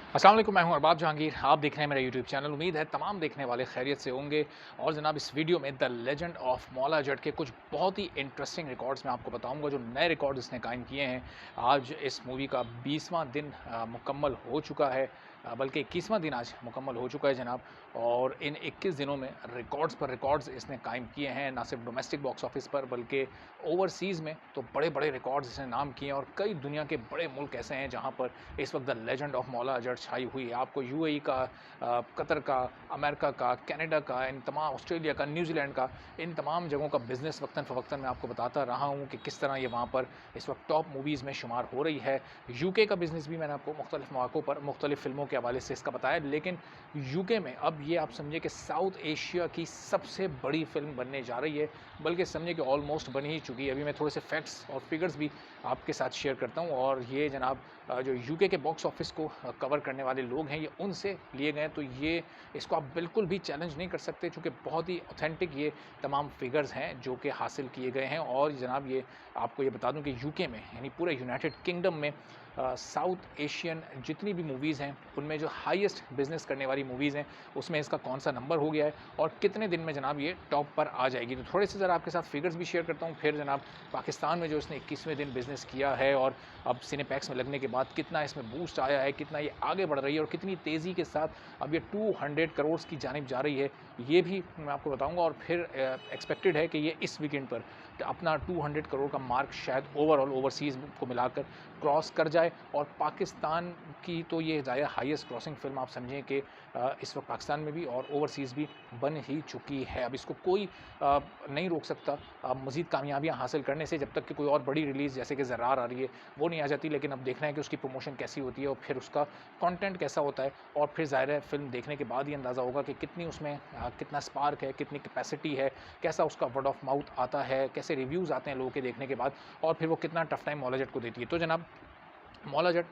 अस्सलाम वालेकुम, मैं हूं अरबाब जहांगीर। आप देख रहे हैं मेरा यूट्यूब चैनल। उम्मीद है तमाम देखने वाले खैरियत से होंगे। और जनाब इस वीडियो में the legend of Maula Jatt के कुछ बहुत ही इंटरेस्टिंग रिकॉर्ड्स मैं आपको बताऊंगा, जो नए रिकॉर्ड इसने कायम किए हैं। आज इस मूवी का 20वां दिन मुकम्मल हो चुका है, बल्कि 21वां दिन आज मुकम्मल हो चुका है जनाब। और इन 21 दिनों में रिकॉर्ड्स पर रिकॉर्ड्स इसने कायम किए हैं, ना सिर्फ डोमेस्टिक बॉक्स ऑफिस पर बल्कि ओवरसीज़ में तो बड़े बड़े रिकॉर्ड्स इसने नाम किए हैं। और कई दुनिया के बड़े मुल्क ऐसे हैं जहाँ पर इस वक्त the legend of Maula Jatt छाई हुई है। आपको यूएई का, कतर का, अमेरिका का, कनाडा का, इन तमाम ऑस्ट्रेलिया का, न्यूजीलैंड का, इन तमाम जगहों का बिज़नेस वक्तन फ़वक्तन मैं आपको बताता रहा हूँ कि किस तरह ये वहाँ पर इस वक्त टॉप मूवीज़ में शुमार हो रही है। यूके का बिज़नेस भी मैंने आपको मुख्तलिफ़ मौक़ों पर मुख्तलिफ़ फ़िल्मों के हवाले से इसका बताया। लेकिन यूके में अब ये आप समझिए कि साउथ एशिया की सबसे बड़ी फ़िल्म बनने जा रही है, बल्कि समझिए कि ऑलमोस्ट बन ही चुकी है। अभी मैं थोड़े से फैक्ट्स और फिगर्स भी आपके साथ शेयर करता हूँ। और ये जनाब जो यूके के बॉक्स ऑफिस को कवर करने वाले लोग हैं, ये उनसे लिए गए हैं। तो ये इसको आप बिल्कुल भी चैलेंज नहीं कर सकते, चूँकि बहुत ही ऑथेंटिक ये तमाम फिगर्स हैं जो कि हासिल किए गए हैं। और जनाब ये आपको ये बता दूं कि यूके में, यानी पूरे यूनाइटेड किंगडम में, साउथ एशियन जितनी भी मूवीज़ हैं उनमें जो हाईएस्ट बिज़नेस करने वाली मूवीज़ हैं उसमें इसका कौन सा नंबर हो गया है और कितने दिन में जनाब ये टॉप पर आ जाएगी। तो थोड़े से ज़रा आपके साथ फिगर्स भी शेयर करता हूँ। फिर जनाब पाकिस्तान में जो इसने 21वें दिन बिज़नेस किया है और अब सिनेपैक्स में लगने के बाद कितना इसमें बूस्ट आया है, कितना ये आगे बढ़ रही है और कितनी तेज़ी के साथ अब ये 200 करोड़ की जानिब जा रही है, ये भी मैं आपको बताऊंगा। और फिर एक्सपेक्टेड है कि ये इस वीकेंड पर अपना 200 करोड़ का मार्क शायद ओवरऑल ओवरसीज़ को मिलाकर क्रॉस कर जाए। और पाकिस्तान की तो ये ज़ाहिर हाईएस्ट क्रॉसिंग फ़िल्म आप समझें कि इस वक्त पाकिस्तान में भी और ओवरसीज़ भी बन ही चुकी है। अब इसको कोई नहीं रोक सकता मज़ीद कामयाबियाँ हासिल करने से, जब तक कि कोई और बड़ी रिलीज़ जैसे कि ज़र्रार आ रही है वो नहीं आ जाती। लेकिन अब देखना है कि उसकी प्रमोशन कैसी होती है और फिर उसका कंटेंट कैसा होता है। और फिर ज़ाहिर है फ़िल्म देखने के बाद ही अंदाज़ा होगा कि कितनी उसमें कितना स्पार्क है, कितनी कैपेसिटी है, कैसा उसका वर्ड ऑफ माउथ आता है, कैसे रिव्यूज़ आते हैं लोगों के देखने के बाद, और फिर वो कितना टफ टाइम मौला जट को देती है। तो जनाब Maula Jatt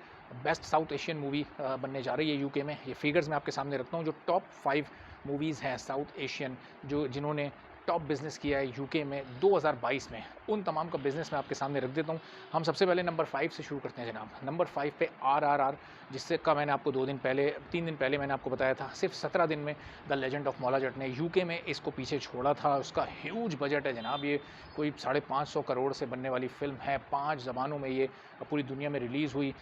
best south Asian movie बनने जा रही है यूके में। ये फिगर्स मैं आपके सामने रखता हूँ, जो टॉप 5 मूवीज़ हैं साउथ एशियन जो जिन्होंने टॉप बिज़नेस किया है यूके में 2022 में, उन तमाम का बिज़नेस मैं आपके सामने रख देता हूँ। हम सबसे पहले नंबर 5 से शुरू करते हैं जनाब। नंबर 5 पे आरआरआर, जिससे का मैंने आपको 2 दिन पहले 3 दिन पहले मैंने आपको बताया था। सिर्फ 17 दिन में the legend of Maula Jatt ने यूके में इसको पीछे छोड़ा था। उसका ह्यूज बजट है जनाब, ये कोई 550 करोड़ से बनने वाली फ़िल्म है। 5 ज़बानों में ये पूरी दुनिया में रिलीज़ हुई।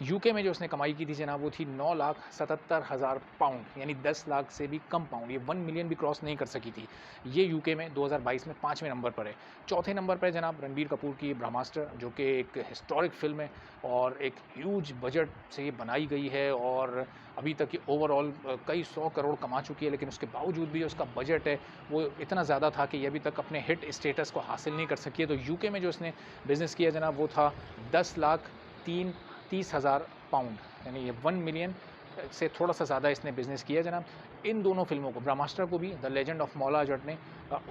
यूके में जो उसने कमाई की थी जनाब वो थी 9,77,000 पाउंड, यानी 10 लाख से भी कम पाउंड। ये 1 मिलियन भी क्रॉस नहीं कर सकी थी। ये यूके में 2022 में 5वें नंबर पर है। चौथे नंबर पर है जनाब रणबीर कपूर की ब्रह्मास्त्र, जो कि एक हिस्टोरिक फ़िल्म है और एक ह्यूज बजट से ये बनाई गई है। और अभी तक ये ओवरऑल कई 100 करोड़ कमा चुकी है, लेकिन उसके बावजूद भी जो उसका बजट है वो इतना ज़्यादा था कि ये अभी तक अपने हिट स्टेटस को हासिल नहीं कर सकी है। तो यूके में जो इसने बिज़नेस किया जनाब वो था 10,30,000 पाउंड, यानी ये 1 मिलियन से थोड़ा सा ज़्यादा इसने बिज़नेस किया जनाब। इन दोनों फ़िल्मों को, ब्रह्मास्त्र को भी the legend of Maula Jatt ने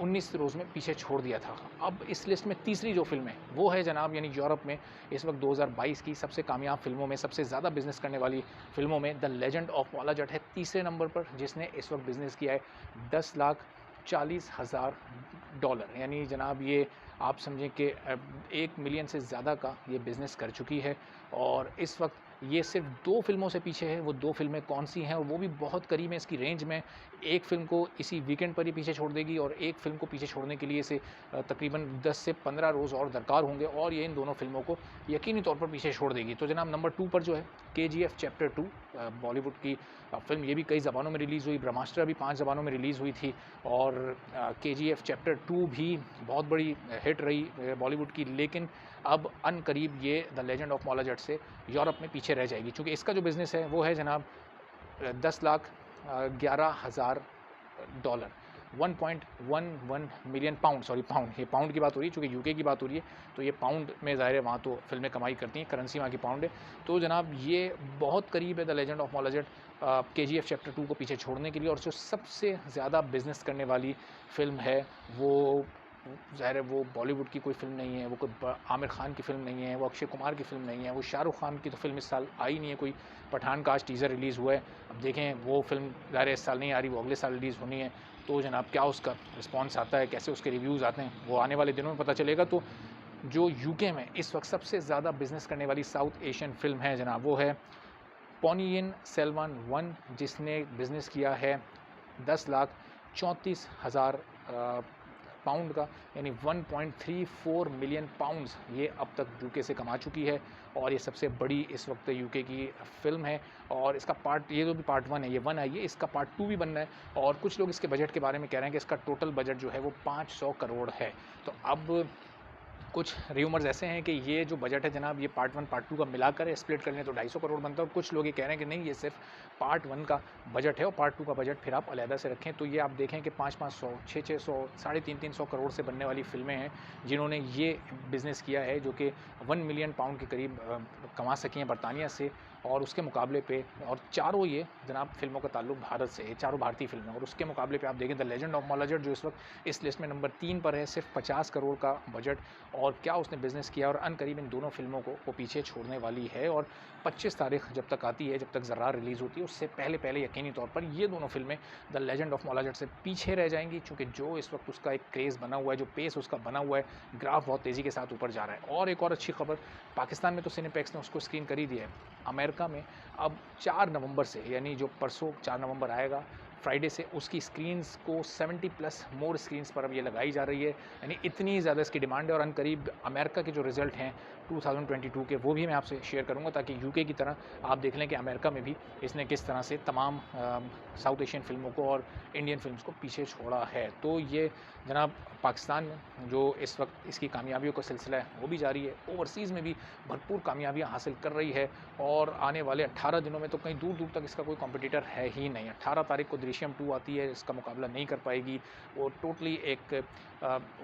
19 रोज़ में पीछे छोड़ दिया था। अब इस लिस्ट में तीसरी जो फ़िल्म है वो है जनाब, यानी यूरोप में इस वक्त 2022 की सबसे कामयाब फ़िल्मों में, सबसे ज़्यादा बिज़नेस करने वाली फ़िल्मों में the legend of Maula Jatt है तीसरे नंबर पर, जिसने इस वक्त बिज़नेस किया है 10,40,000 डॉलर, यानी जनाब ये आप समझें कि 1 मिलियन से ज़्यादा का ये बिज़नेस कर चुकी है। और इस वक्त ये सिर्फ 2 फ़िल्मों से पीछे है। वो 2 फ़िल्में कौन-सी हैं और वो भी बहुत करीब है इसकी रेंज में। एक फ़िल्म को इसी वीकेंड पर ही पीछे छोड़ देगी और एक फ़िल्म को पीछे छोड़ने के लिए इसे तकरीबन 10 से 15 रोज़ और दरकार होंगे, और ये इन दोनों फ़िल्मों को यकीनी तौर पर पीछे छोड़ देगी। तो जनाब नंबर 2 पर जो है केजीएफ चैप्टर 2, बॉलीवुड की फ़िल्म, ये भी कई ज़बानों में रिलीज़ हुई। ब्रह्मास्त्र भी 5 ज़बानों में रिलीज़ हुई थी और केजीएफ चैप्टर 2 भी बहुत बड़ी हिट रही बॉलीवुड की। लेकिन अब अनकरीब ये the legend of Maula Jatt से यूरोप में पीछे रह जाएगी, क्योंकि इसका जो बिज़नेस है वो है जनाब 10,11,000 dollar, 1.11 million pound, sorry pound, ये पाउंड की बात हो रही है, चूँकि यूके की बात हो रही है तो ये पाउंड में ज़ाहिर है, वहाँ तो फ़िल्में कमाई करती हैं, करेंसी वहाँ की पाउंड है। तो जनाब ये बहुत करीब है the legend of Maula Jatt KGF chapter 2 को पीछे छोड़ने के लिए। और जो सबसे ज़्यादा बिज़नेस करने वाली फ़िल्म है वो ज़ाहिर है वो बॉलीवुड की कोई फ़िल्म नहीं है, वो कोई आमिर खान की फ़िल्म नहीं है, वो अक्षय कुमार की फ़िल्म नहीं है, वो शाहरुख खान की तो फ़िल्म इस साल आई नहीं है कोई। पठान का आज टीज़र रिलीज़ हुआ है, अब देखें वो फ़िल्म ज़ाहिर है इस साल नहीं आ रही, वो अगले साल रिलीज़ होनी है। तो जनाब क्या उसका रिस्पॉन्स आता है, कैसे उसके रिव्यूज़ आते हैं, वो आने वाले दिनों में पता चलेगा। तो जो यूके में इस वक्त सबसे ज़्यादा बिज़नेस करने वाली साउथ एशियन फ़िल्म है जनाब वो है पोनियन सेल्वन वन, जिसने बिज़नेस किया है 10,34,000 पाउंड का, यानी 1.34 मिलियन पाउंड्स ये अब तक यूके से कमा चुकी है और ये सबसे बड़ी इस वक्त यूके की फ़िल्म है। और इसका पार्ट, ये जो भी पार्ट 1 है, ये 1 आई है, इसका पार्ट 2 भी बनना है और कुछ लोग इसके बजट के बारे में कह रहे हैं कि इसका टोटल बजट जो है वो 500 करोड़ है। तो अब कुछ र्यूमर्स ऐसे हैं कि ये जो बजट है जनाब, ये पार्ट 1 पार्ट 2 का मिलाकर स्प्लिट कर लें तो 250 करोड़ बनता है, और कुछ लोग ये कह रहे हैं कि नहीं, ये सिर्फ पार्ट 1 का बजट है और पार्ट 2 का बजट फिर आप अलहदा से रखें। तो ये आप देखें कि 500-500, 600-600, 350-300 करोड़ से बनने वाली फ़िल्में हैं जिन्होंने ये बिज़नेस किया है, जो कि 1 मिलियन पाउंड के करीब कमा सकी हैं बरतानिया से। और उसके मुकाबले पे, और चारों ये जनाब फ़िल्मों का ताल्लुक भारत से है, चारों भारतीय फ़िल्में। और उसके मुकाबले पे आप देखें द लेजेंड ऑफ मौलाजट जो इस वक्त इस लिस्ट में नंबर 3 पर है, सिर्फ 50 करोड़ का बजट, और क्या उसने बिज़नेस किया। और अनकरीब इन दोनों फ़िल्मों को वो पीछे छोड़ने वाली है। और 25 तारीख जब तक आती है, जब तक ज़र्रार रिलीज़ होती है, उससे पहले यकीनी तौर पर ये दोनों फ़िल्में द लेजेंड ऑफ मौलाजट से पीछे रह जाएंगी, चूँकि जो इस वक्त उसका एक क्रेज़ बना हुआ है, जो पेस उसका बना हुआ है, ग्राफ बहुत तेज़ी के साथ ऊपर जा रहा है। और एक और अच्छी खबर, पाकिस्तान में तो सिनेप्लेक्स ने उसको स्क्रीन कर ही दिया है, अमेरिका में अब 4 नवंबर से, यानी जो परसों 4 नवंबर आएगा फ्राइडे से, उसकी स्क्रीन्स को 70 प्लस मोर स्क्रीन्स पर अब ये लगाई जा रही है, यानी इतनी ज़्यादा इसकी डिमांड है। और अनकरीब अमेरिका के जो रिज़ल्ट हैं 2022 के, वो भी मैं आपसे शेयर करूंगा, ताकि यूके की तरह आप देख लें कि अमेरिका में भी इसने किस तरह से तमाम साउथ एशियन फ़िल्मों को और इंडियन फिल्म्स को पीछे छोड़ा है। तो ये जनाब पाकिस्तान में जो इस वक्त इसकी कामयाबियों का सिलसिला है वो भी जारी है, ओवरसीज़ में भी भरपूर कामयाबियाँ हासिल कर रही है। और आने वाले 18 दिनों में तो कहीं दूर दूर तक इसका कोई कॉम्पिटिटर है ही नहीं। 18 तारीख को दृश्यम 2 आती है, इसका मुकाबला नहीं कर पाएगी। वो टोटली एक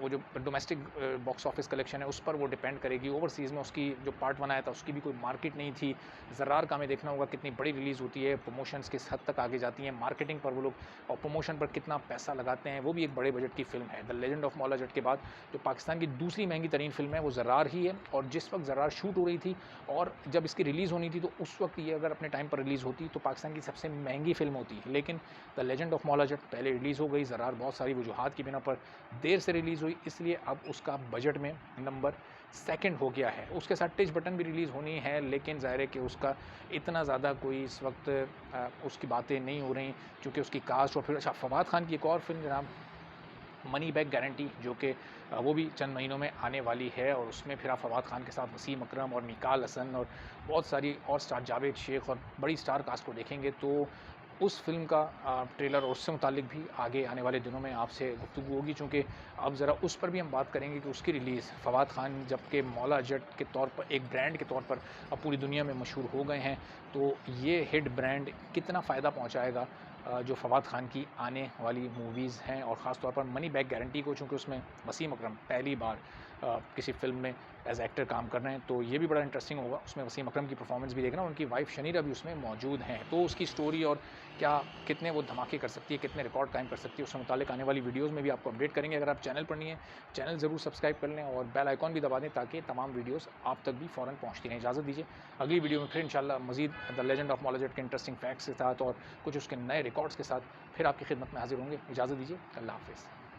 वो जो डोमेस्टिक बॉक्स ऑफिस कलेक्शन है उस पर वो डिपेंड करेगी। ओवरसीज़ में उसकी जो पार्ट 1 आया था उसकी भी कोई मार्केट नहीं थी। ज़र्रार का हमें देखना होगा कितनी बड़ी रिलीज़ होती है, प्रमोशंस किस हद तक आगे जाती हैं, मार्केटिंग पर वो लोग और प्रमोशन पर कितना पैसा लगाते हैं, वो भी एक बड़े बजट की फ़िल्म है। द लेजेंड ऑफ मौलाजट के बाद जो पाकिस्तान की दूसरी महंगी तरीन फ़िल्म है वो ज़र्रार ही है। और जिस वक्त ज़र्रार शूट हो रही थी और जब इसकी रिलीज़ होनी थी, तो उस वक्त ये अगर अपने टाइम पर रिलीज़ होती तो पाकिस्तान की सबसे महंगी फ़िल्म होती। लेकिन द लेजेंड ऑफ मौलाजट पहले रिलीज़ हो गई, ज़र्रार बहुत सारी वजूहात की बिना पर देर से रिलीज़ हुई, इसलिए अब उसका बजट में नंबर 2 हो गया है। उसके साथ टिच बटन भी रिलीज़ होनी है, लेकिन ज़ाहिर है कि उसका इतना ज़्यादा कोई इस वक्त उसकी बातें नहीं हो रही, क्योंकि उसकी कास्ट। और फिर अच्छा, फवाद खान की एक और फिल्म जनाब मनी बैक गारंटी, जो कि वो भी चंद महीनों में आने वाली है, और उसमें फिर आप फवाद खान के साथ वसीम अकरम और मिकाल हसन और बहुत सारी और स्टार, जावेद शेख और बड़ी स्टार कास्ट को देखेंगे। तो उस फ़िल्म का ट्रेलर और उससे मुतालिक भी आगे आने वाले दिनों में आपसे गुफ्तगू होगी, चूँकि अब ज़रा उस पर भी हम बात करेंगे कि उसकी रिलीज़ फवाद खान जबकि मौला जट के तौर पर, एक ब्रांड के तौर पर अब पूरी दुनिया में मशहूर हो गए हैं, तो ये हिट ब्रांड कितना फ़ायदा पहुँचाएगा जो फवाद खान की आने वाली मूवीज़ हैं, और ख़ास तौर पर मनी बैक गारंटी को, चूँकि उसमें वसीम अकरम पहली बार किसी फ़िल्म में एज़ एक्टर काम कर रहे हैं, तो ये भी बड़ा इंटरेस्टिंग होगा। उसमें वसीम अकरम की परफॉर्मेंस भी देखना, उनकी वाइफ शनीरा भी उसमें मौजूद हैं, तो उसकी स्टोरी और क्या कितने वो धमाके कर सकती है, कितने रिकॉर्ड कायम कर सकती है, उससे मुताल्लिक आने वाली वीडियोज़ में भी आपको अपडेट करेंगे। अगर आप चैनल पर नहीं है, चैनल ज़रूर सब्सक्राइब कर लें और बेल आइकॉन भी दबा दें, ताकि तमाम वीडियोज़ आप तक भी फ़ौरन पहुँचती रहें। इजाज़त दीजिए, अगली वीडियो में फिर इंशाल्लाह मज़ीद द लेजेंड ऑफ मौलाजट के इंटरेस्टिंग फैक्ट्स के साथ और कुछ उसके नए रिकॉर्ड्स के साथ फिर आपकी खिदमत में हाज़िर होंगे। इजाज़त दीजिए, अल्लाह हाफ़िज़।